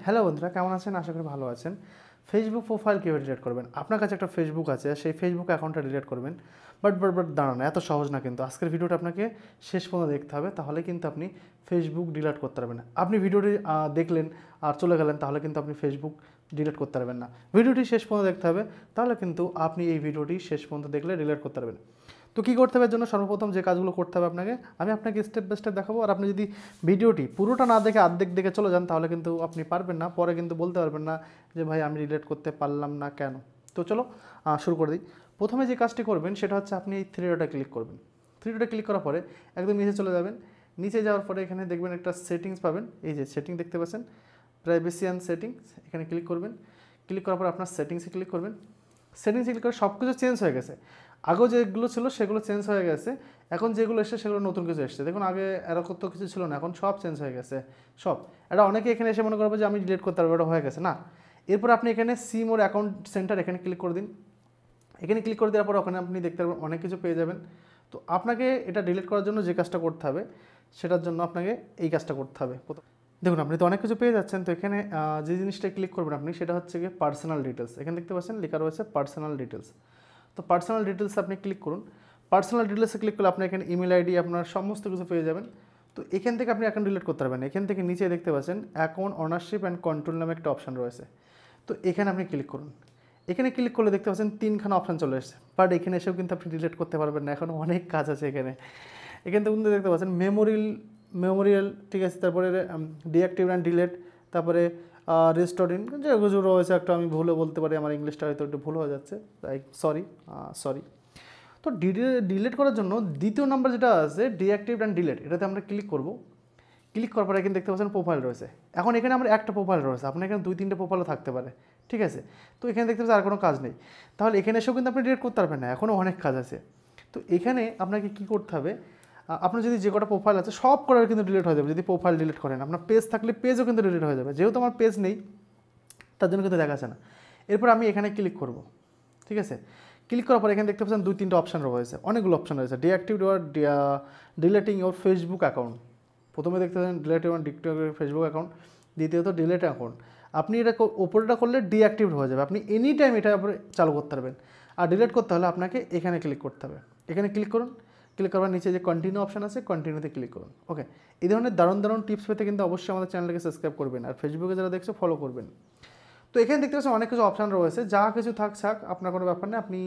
Hello বন্ধুরা, কেমন আছেন? আশা করি ভালো আছেন। ফেসবুক প্রোফাইল কীভাবে ডিলিট করবেন? আপনার কাছে একটা ফেসবুক আছে, সেই ফেসবুক অ্যাকাউন্টটা ডিলিট করবেন। বাট দাঁড়ান, এত সহজ না কিন্তু। আজকের ভিডিওটা আপনাকে শেষ পর্যন্ত দেখতে হবে, তাহলে কিন্তু আপনি ফেসবুক ডিলিট করতে পারবেন না। আপনি ভিডিওটি দেখলেন আর চলে গেলেন, তাহলে কিন্তু আপনি ফেসবুক ডিলিট করতে পারবেন না। ভিডিওটি শেষ পর্যন্ত দেখতে হবে, তাহলে কিন্তু আপনি এই ভিডিওটি শেষ পর্যন্ত দেখলে ডিলিট করতে পারবেন। তো কী করতে হবে? এর জন্য সর্বপ্রথম যে কাজগুলো করতে হবে আমি আপনাকে স্টেপ বাই স্টেপ দেখাবো। আর আপনি যদি ভিডিওটি পুরোটা না দেখে অর্ধেক দেখে চলে যান, তাহলে কিন্তু আপনি পারবেন না, পরে কিন্তু বলতে পারবেন না যে ভাই আমি রিলেট করতে পারলাম না কেন। তো চলো শুরু করে দিই। প্রথমে যে কাজটি করবেন সেটা হচ্ছে আপনি এই থ্রি ডটে ক্লিক করবেন। থ্রি ডটে ক্লিক করার পরে একদম নিচে চলে যাবেন। নিচে যাওয়ার পরে এখানে দেখবেন একটা সেটিংস পাবেন। এই যে সেটিং দেখতে পাচ্ছেন, প্রাইভেসি অ্যান্ড সেটিংস, এখানে ক্লিক করবেন। ক্লিক করার পর আপনার সেটিংসে ক্লিক করবেন। সেটিংসে ক্লিক করে সব কিছু চেঞ্জ হয়ে গেছে। আগেও যেগুলো ছিল সেগুলো চেঞ্জ হয়ে গেছে, এখন যেগুলো এসছে সেগুলো নতুন কিছু এসছে। দেখুন আগে এরকম তো কিছু ছিল না, এখন সব চেঞ্জ হয়ে গেছে সব। এটা অনেকে এখানে এসে মনে করবে যে আমি ডিলিট করতে পারবো, এটা হয়ে গেছে না। এরপর আপনি এখানে সি মোর অ্যাকাউন্ট সেন্টার এখানে ক্লিক করে দিন। এখানে ক্লিক করে দেওয়ার পর ওখানে আপনি দেখতে পারবেন অনেক কিছু পেয়ে যাবেন। তো আপনাকে এটা ডিলিট করার জন্য যে কাজটা করতে হবে, সেটার জন্য আপনাকে এই কাজটা করতে হবে। দেখুন আপনি তো অনেক কিছু পেয়ে যাচ্ছেন। তো এখানে যে জিনিসটা ক্লিক করবেন আপনি, সেটা হচ্ছে গিয়ে পার্সোনাল ডিটেলস। এখানে দেখতে পাচ্ছেন লেখা রয়েছে পার্সোনাল ডিটেলস। তো পার্সোনাল ডিটেলস আপনি ক্লিক করুন। পার্সোনাল ডিটেলসে ক্লিক করলে আপনি এখানে ইমেল আইডি, আপনার সমস্ত কিছু পেয়ে যাবেন। তো এখান থেকে আপনি অ্যাকাউন্ট ডিলিট করতে পারবেন। এখান থেকে নিচে দেখতে পাচ্ছেন অ্যাকাউন্ট ওনারশিপ অ্যান্ড কন্ট্রোল নামে একটা অপশন রয়েছে। তো এখানে আপনি ক্লিক করুন। এখানে ক্লিক করলে দেখতে পাচ্ছেন তিনখানা অপশান চলে এসেছে। বাট এখানে এসেও কিন্তু আপনি ডিলিট করতে পারবেন না, এখনও অনেক কাজ আছে এখানে। এখান থেকে কিন্তু দেখতে পাচ্ছেন মেমোরিয়াল, ঠিক আছে, তারপরে ডিঅ্যাক্টিভ অ্যান্ড ডিলেট, তারপরে রেস্টোরিং, যে কিছু রয়েছে একটা আমি ভুলে বলতে পারি, আমার ইংলিশটা হয়তো একটু ভুল হয়ে যাচ্ছে, তাই সরি। তো ডিলিট করার জন্য দ্বিতীয় নাম্বার যেটা আছে ডিঅ্যাক্টিভ অ্যান্ড ডিলেট, এটাতে আমরা ক্লিক করব। ক্লিক করার পরে এখানে দেখতে পাচ্ছেন প্রোফাইল রয়েছে। এখন এখানে আমার একটা প্রোফাইল রয়েছে, আপনার এখানে 2-3টে প্রোফাইলও থাকতে পারে, ঠিক আছে। তো এখানে দেখতে পাচ্ছেন আর কোনো কাজ নেই, তাহলে এখানে এসেও কিন্তু আপনি ডিলিট করতে পারবেন না, এখনও অনেক কাজ আছে। তো এখানে আপনাকে কি করতে হবে, আপনার যদি যে কটা প্রোফাইল আছে সব কটার কিন্তু ডিলিট হয়ে যাবে যদি প্রোফাইল ডিলিট করেন। আপনার পেজ থাকলে পেজও কিন্তু ডিলিট হয়ে যাবে, যেহেতু আমার পেজ নেই তার জন্য কিন্তু দেখাচ্ছে না। এরপর আমি এখানে ক্লিক করব, ঠিক আছে। ক্লিক করার পর এখানে দেখতে পাচ্ছেন 2-3টে অপশান রয়েছে, অনেকগুলো অপশান রয়েছে। ডিঅ্যাক্টিভ ওর ডিলেটিং ওর ফেসবুক অ্যাকাউন্ট। প্রথমে দেখতে পাচ্ছেন ডিলেটিভ ওর ফেসবুক অ্যাকাউন্ট, দ্বিতীয়ত ডিলেট অ্যাকাউন্ট। আপনি এটা ওপরটা করলে ডিঅ্যাক্টিভ হয়ে যাবে, আপনি এনি টাইম এটা চালু করতে পারবেন। আর ডিলিট করতে হলে আপনাকে এখানে ক্লিক করতে হবে। এখানে ক্লিক করুন। ক্লিক করার নিচে যে কন্টিনিউ অপশান আছে, কন্টিনিউতে ক্লিক করুন। ওকে, এই ধরনের দারুণ টিপস পেতে কিন্তু অবশ্যই আমাদের চ্যানেলকে সাবস্ক্রাইব করবেন, আর ফেসবুকে যারা দেখছো ফলো করবেন। তো এখানে দেখতে পাচ্ছেন অনেক কিছু অপশান রয়েছে, যা কিছু থাক আপনার কোনো ব্যাপার নেই, আপনি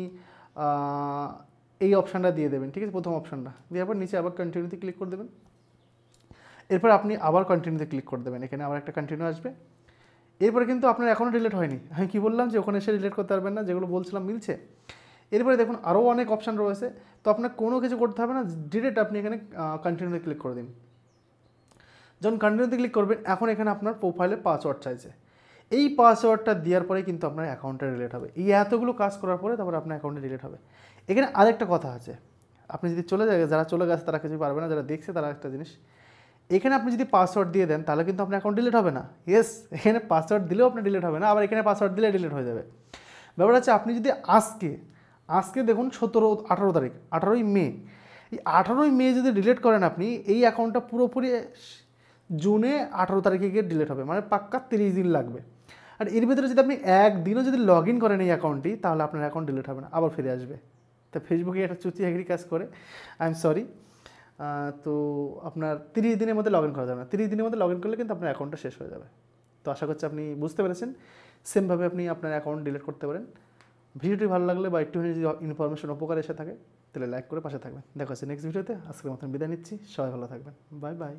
এই অপশানটা দিয়ে দেবেন, ঠিক আছে, প্রথম অপশানটা দেওয়ার পর নিচে আবার কন্টিনিউতে ক্লিক করে দেবেন। এরপর আপনি আবার কন্টিনিউতে ক্লিক করে দেবেন, এখানে আবার একটা কন্টিনিউ আসবে। এরপরে কিন্তু আপনার এখনও ডিলিট হয়নি। আমি কী বললাম যে ওখানে এসে ডিলিট করতে পারবেন না, যেগুলো বলছিলাম মিলছে। এরপরে দেখুন আরও অনেক অপশান রয়েছে, তো আপনার কোনো কিছু করতে হবে না, ডিরেক্ট আপনি এখানে কন্টিনিউতে ক্লিক করে দিন। যখন কন্টিনিউতে ক্লিক করবেন, এখন এখানে আপনার প্রোফাইলে পাসওয়ার্ড চাইছে। এই পাসওয়ার্ডটা দেওয়ার পরে কিন্তু আপনার অ্যাকাউন্টটা ডিলিট হবে। এই এতগুলো কাজ করার পরে তারপর আপনার অ্যাকাউন্টে ডিলিট হবে। এখানে আরেকটা কথা আছে, আপনি যদি যারা চলে গেছে তারা কিছু পারবে না, যারা দেখছে তারা একটা জিনিস, এখানে আপনি যদি পাসওয়ার্ড দিয়ে দেন তাহলে কিন্তু আপনার অ্যাকাউন্ট ডিলিট হবে না। ইয়েস, এখানে পাসওয়ার্ড দিলেও আপনার ডিলিট হবে না, আবার এখানে পাসওয়ার্ড দিলে ডিলিট হয়ে যাবে। ব্যাপার হচ্ছে আপনি যদি আজকে দেখুন 18 তারিখ, 18ই মে, এই 18ই মে যদি ডিলিট করেন আপনি, এই অ্যাকাউন্টটা পুরোপুরি জুনে 18 তারিখে গিয়ে ডিলিট হবে, মানে পাক্কা 30 দিন লাগবে। আর এর ভিতরে যদি আপনি একদিনও যদি লগ ইন করেন এই অ্যাকাউন্টটি, তাহলে আপনার অ্যাকাউন্ট ডিলিট হবে না, আবার ফিরে আসবে। তো ফেসবুকে একটা চুতিয়াগিরি কাজ করে, আই এম সরি। তো আপনার 30 দিনের মধ্যে লগ ইন করা যাবে না, 30 দিনের মধ্যে লগ ইন করলে কিন্তু আপনার অ্যাকাউন্টটা শেষ হয়ে যাবে। তো আশা করছি আপনি বুঝতে পেরেছেন, সেমভাবে আপনি আপনার অ্যাকাউন্ট ডিলিট করতে পারেন। ভিডিওটি ভালো লাগলে বা একটুখানি যদি ইনফরমেশন উপকার এসে থাকে তাহলে লাইক করে পাশে থাকবেন। দেখা হচ্ছে নেক্সট ভিডিওতে। আজকের মতন বিদায় নিচ্ছি, সবাই ভালো থাকবেন, বাই বাই।